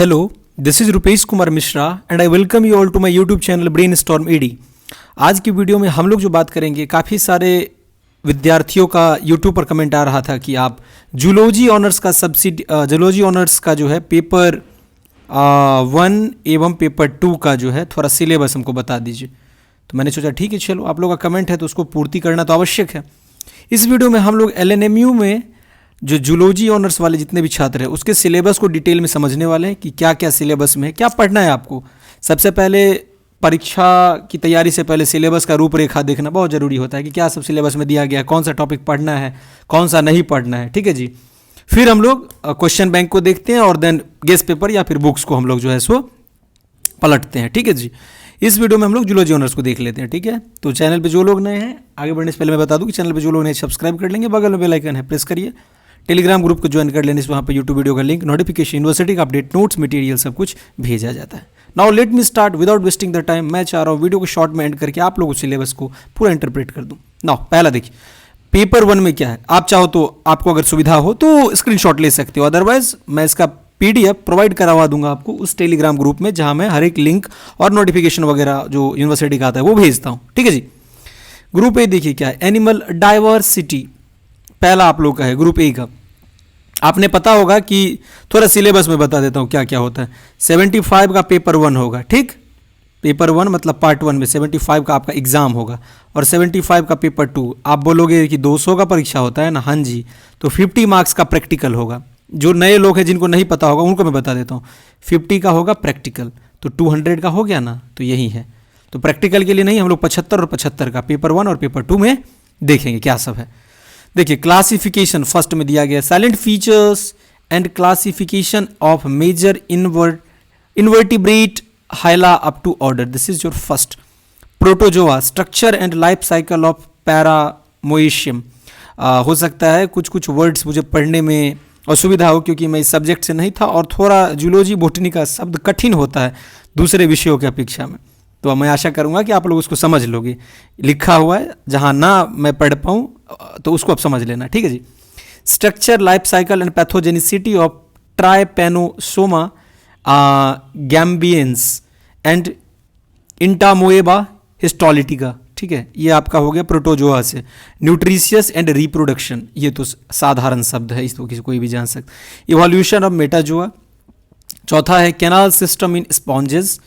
Hello, this is Rupesh Kumar Mishra and I welcome you all to my YouTube channel Brainstorm ED। आज की video में हम लोग जो बात करेंगे, काफ़ी सारे विद्यार्थियों का YouTube पर कमेंट आ रहा था कि आप जूलॉजी ऑनर्स का जो है पेपर 1 एवं पेपर 2 का जो है थोड़ा सिलेबस हमको बता दीजिए। तो मैंने सोचा ठीक है, चलो आप लोगों का कमेंट है तो उसको पूर्ति करना तो आवश्यक है। इस वीडियो में हम लोग LNMU में जो जूलॉजी ऑनर्स वाले जितने भी छात्र हैं उसके सिलेबस को डिटेल में समझने वाले हैं कि क्या क्या सिलेबस में है, क्या पढ़ना है आपको। सबसे पहले परीक्षा की तैयारी से पहले सिलेबस का रूपरेखा देखना बहुत ज़रूरी होता है कि क्या सब सिलेबस में दिया गया है, कौन सा टॉपिक पढ़ना है, कौन सा नहीं पढ़ना है। ठीक है जी। फिर हम लोग क्वेश्चन बैंक को देखते हैं और देन गेस्ट पेपर या फिर बुक्स को हम लोग जो है सो पलटते हैं। ठीक है जी। इस वीडियो में हम लोग जूलॉजी ऑनर्स को देख लेते हैं। ठीक है, तो चैनल पे जो लोग नए हैं, आगे बढ़ने से पहले मैं बता दूं कि चैनल पे जो लोग नए सब्सक्राइब कर लेंगे, बगल में बेल आइकन है प्रेस करिए। टेलीग्राम ग्रुप को ज्वाइन कर लेने से वहाँ पे यूट्यूब वीडियो का लिंक, नोटिफिकेशन, यूनिवर्सिटी का अपडेट, नोट्स, मटेरियल सब कुछ भेजा जाता है। Now let me start without wasting the time. मैं चाह रहा हूँ वीडियो को शॉर्ट में एंड करके आप लोगों को सिलेबस को पूरा इंटरप्रेट कर दूँ। नाउ पहला देखिए, पेपर 1 में क्या है। आप चाहो तो आपको अगर सुविधा हो तो स्क्रीनशॉट ले सकते हो, अदरवाइज मैं इसका PDF प्रोवाइड करवा दूंगा आपको उस टेलीग्राम ग्रुप में जहाँ मैं हर एक लिंक और नोटिफिकेशन वगैरह जो यूनिवर्सिटी का आता है वो भेजता हूँ। ठीक है जी। ग्रुप ए देखिए क्या है, एनिमल डाइवर्सिटी पहला आप लोग का है ग्रुप ए का। आपने पता होगा कि थोड़ा सिलेबस में बता देता हूँ क्या क्या होता है। 75 का पेपर 1 होगा। ठीक, पेपर 1 मतलब पार्ट 1 में 75 का आपका एग्जाम होगा और 75 का पेपर 2। आप बोलोगे कि 200 का परीक्षा होता है ना, हाँ जी, तो 50 मार्क्स का प्रैक्टिकल होगा। जो नए लोग हैं जिनको नहीं पता होगा उनको मैं बता देता हूँ, 50 का होगा प्रैक्टिकल, तो 200 का हो गया ना, तो यही है। तो प्रैक्टिकल के लिए नहीं, हम लोग 75 और 75 का पेपर 1 और पेपर 2 में देखेंगे क्या सब है। देखिए क्लासिफिकेशन फर्स्ट में दिया गया, salient features and classification of major invertebrate phyla up to order. This is your first. Protozoa, structure and life cycle of paramecium. हो सकता है कुछ कुछ वर्ड्स मुझे पढ़ने में असुविधा हो क्योंकि मैं इस सब्जेक्ट से नहीं था और थोड़ा जूलॉजी बॉटनी का शब्द कठिन होता है दूसरे विषयों की अपेक्षा में, तो मैं आशा करूंगा कि आप लोग उसको समझ लोगे। लिखा हुआ है, जहां ना मैं पढ़ पाऊँ तो उसको आप समझ लेना। ठीक है जी। Structure, life cycle and pathogenicity of trypanosoma gambiense and entamoeba histolytica. ठीक है, ये आपका हो गया प्रोटोजोआ से। न्यूट्रिशियस एंड रिप्रोडक्शन, ये तो साधारण शब्द है, इसको किसी कोई भी जान सकता। Evolution of Metazoa. चौथा है कैनाल सिस्टम इन स्पॉन्जेस।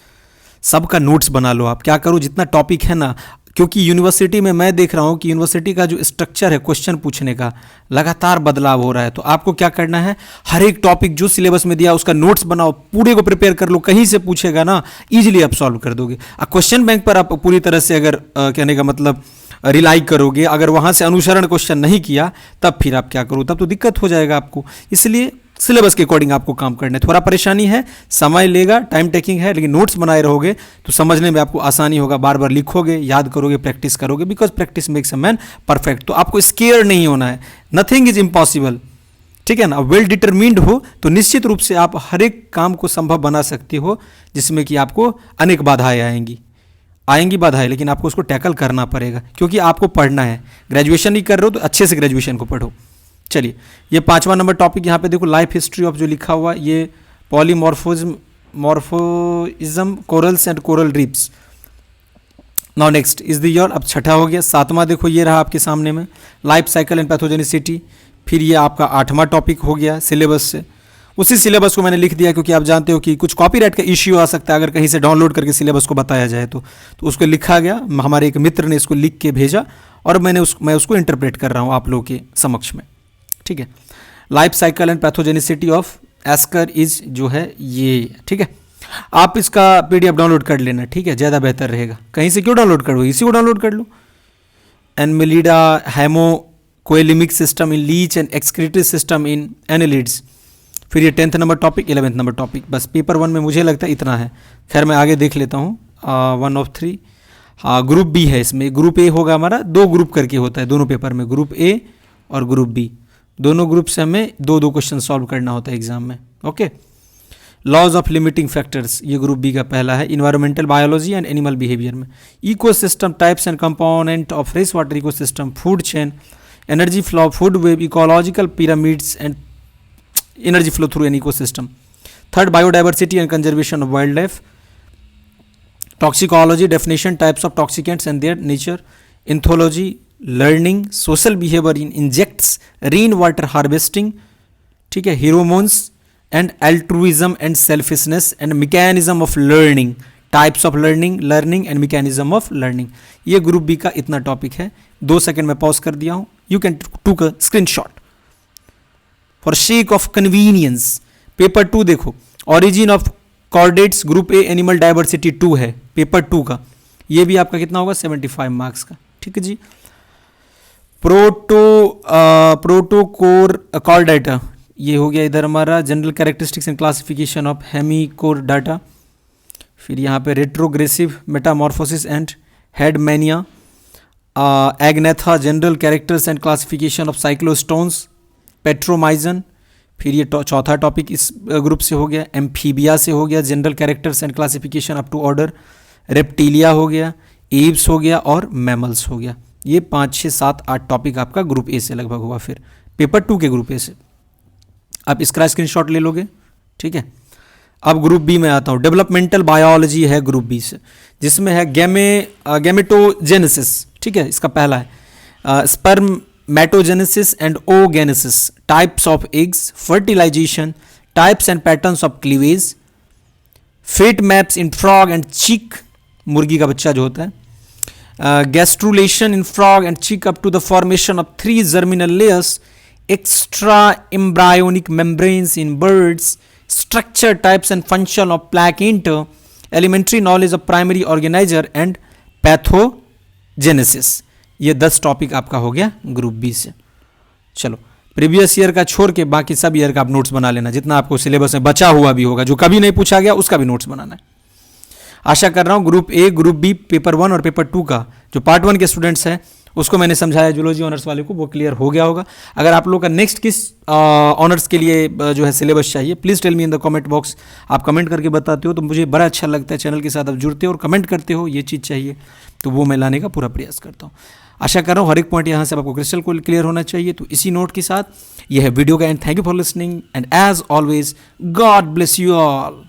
सबका नोट्स बना लो आप, क्या करो जितना टॉपिक है ना, क्योंकि यूनिवर्सिटी में मैं देख रहा हूँ कि यूनिवर्सिटी का जो स्ट्रक्चर है क्वेश्चन पूछने का लगातार बदलाव हो रहा है। तो आपको क्या करना है, हर एक टॉपिक जो सिलेबस में दिया उसका नोट्स बनाओ, पूरे को प्रिपेयर कर लो, कहीं से पूछेगा ना इजीली आप सॉल्व कर दोगे। क्वेश्चन बैंक पर आप पूरी तरह से अगर कहने का मतलब रिलाई करोगे, अगर वहाँ से अनुसरण क्वेश्चन नहीं किया तब फिर आप क्या करो, तब तो दिक्कत हो जाएगा आपको। इसलिए सिलेबस के अकॉर्डिंग आपको काम करना है। थोड़ा परेशानी है, समय लेगा, टाइम टेकिंग है, लेकिन नोट्स बनाए रहोगे तो समझने में आपको आसानी होगा। बार बार लिखोगे, याद करोगे, प्रैक्टिस करोगे, because practice makes a man perfect. तो आपको स्केयर नहीं होना है, नथिंग इज इम्पॉसिबल। ठीक है ना, वेल डिटरमिन्ड हो तो निश्चित रूप से आप हर एक काम को संभव बना सकते हो, जिसमें कि आपको अनेक बाधाएं आएंगी बाधाएं, लेकिन आपको उसको टैकल करना पड़ेगा क्योंकि आपको पढ़ना है। ग्रेजुएशन ही कर रहे हो तो अच्छे से ग्रेजुएशन को पढ़ो। चलिए, ये 5वां नंबर टॉपिक यहाँ पे देखो, लाइफ हिस्ट्री ऑफ जो लिखा हुआ, ये polymorphism corals and coral reefs. Now next is the year. अब छठा हो गया। 7वां देखो ये रहा आपके सामने में, लाइफ साइकिल एंड पैथोजेनिसिटी। फिर ये आपका 8वां टॉपिक हो गया सिलेबस से। उसी सिलेबस को मैंने लिख दिया क्योंकि आप जानते हो कि कुछ कॉपीराइट का इश्यू आ सकता है अगर कहीं से डाउनलोड करके सिलेबस को बताया जाए तो उसको लिखा गया। हमारे एक मित्र ने इसको लिख के भेजा और मैं उसको इंटरप्रेट कर रहा हूँ आप लोगों के समक्ष में। ठीक है, life cycle and pathogenicity of esker is जो है ये। ठीक है, आप इसका PDF डाउनलोड कर लेना। ठीक है, ज़्यादा बेहतर रहेगा। कहीं से क्यों डाउनलोड करो, इसी को डाउनलोड कर लो। Annelida haemocoelomic system in leech and excretory system in annelids. फिर ये 10th number topic, 11th number topic. बस पेपर 1 में मुझे लगता है इतना है। खैर मैं आगे देख लेता हूँ। 1 of 3। हाँ, ग्रुप बी है इसमें। ग्रुप ए होगा हमारा, 2 ग्रुप करके होता है दोनों पेपर में, ग्रुप ए और ग्रुप बी। दोनों ग्रुप से हमें 2-2 क्वेश्चन सॉल्व करना होता है एग्जाम में। Okay, laws of limiting factors, ये ग्रुप बी का पहला है। Environmental biology and animal behaviour में। Ecosystem types and component of fresh water ecosystem, food chain, energy flow, food web, ecological pyramids and energy flow through an ecosystem. Third biodiversity and conservation of wild life, toxicology definition types of toxicants and their nature, ethology learning, social behaviour in insects, rain water harvesting, ठीक है, हीरोमोन्स and altruism and selfishness and mechanism of learning, types of learning and mechanism of learning. ये group B का इतना topic है। 2 second में pause कर दिया हूं, यू कैन टूक a screenshot for shake of convenience. Paper 2 देखो, origin of chordates, group A animal diversity 2 है पेपर 2 का, ये भी आपका कितना होगा 75 मार्क्स का, ठीक है जी। प्रोटोकोर कॉर्डेटा, ये हो गया इधर हमारा general characteristics and classification of hemichordata. फिर यहाँ पे retrogressive metamorphosis and Herdmania, agnatha general characters and classification of cyclostomes, petromyzon. फिर ये चौथा टॉपिक इस ग्रुप से हो गया, एम्फीबिया से हो गया, general characters and classification up to order, reptilia हो गया, एव्स हो गया और मैमल्स हो गया। ये 5, 6, 7, 8 टॉपिक आपका ग्रुप ए से लगभग हुआ। फिर पेपर 2 के ग्रुप ए से आप इसका स्क्रीनशॉट ले लोगे, ठीक है। अब ग्रुप बी में आता हूँ, डेवलपमेंटल बायोलॉजी है ग्रुप बी से, जिसमें है गैमेटोजेनेसिस, ठीक है, इसका पहला है spermatogenesis and oogenesis, types of eggs, fertilisation, types and patterns of cleavage, fate maps in frog and chick, मुर्गी का बच्चा जो होता है, gastrulation in frog and chick up to the formation of 3 germinal layers, extra embryonic membranes in birds, structure types and function of placenta, elementary knowledge of primary organizer and pathogenesis। ये 10 topic आपका हो गया group B से। चलो previous year का छोड़ के बाकी सब ईयर का आप नोट्स बना लेना, जितना आपको सिलेबस में बचा हुआ भी होगा, जो कभी नहीं पूछा गया उसका भी नोट्स बनाना है। आशा कर रहा हूँ group A, group B, paper 1 और पेपर 2 का जो पार्ट 1 के स्टूडेंट्स हैं उसको मैंने समझाया, जूलॉजी ऑनर्स वाले को वो क्लियर हो गया होगा। अगर आप लोग का नेक्स्ट किस ऑनर्स के लिए जो है सिलेबस चाहिए, please tell me in the comment box. आप कमेंट करके बताते हो तो मुझे बड़ा अच्छा लगता है, चैनल के साथ आप जुड़ते हो और कमेंट करते हो ये चीज़ चाहिए, तो वो मैं लाने का पूरा प्रयास करता हूँ। आशा कर रहा हूँ हर एक पॉइंट यहाँ से आपको क्रिस्टल क्लियर होना चाहिए। तो इसी नोट के साथ यह है वीडियो का end thank you for listening and as always god bless you all.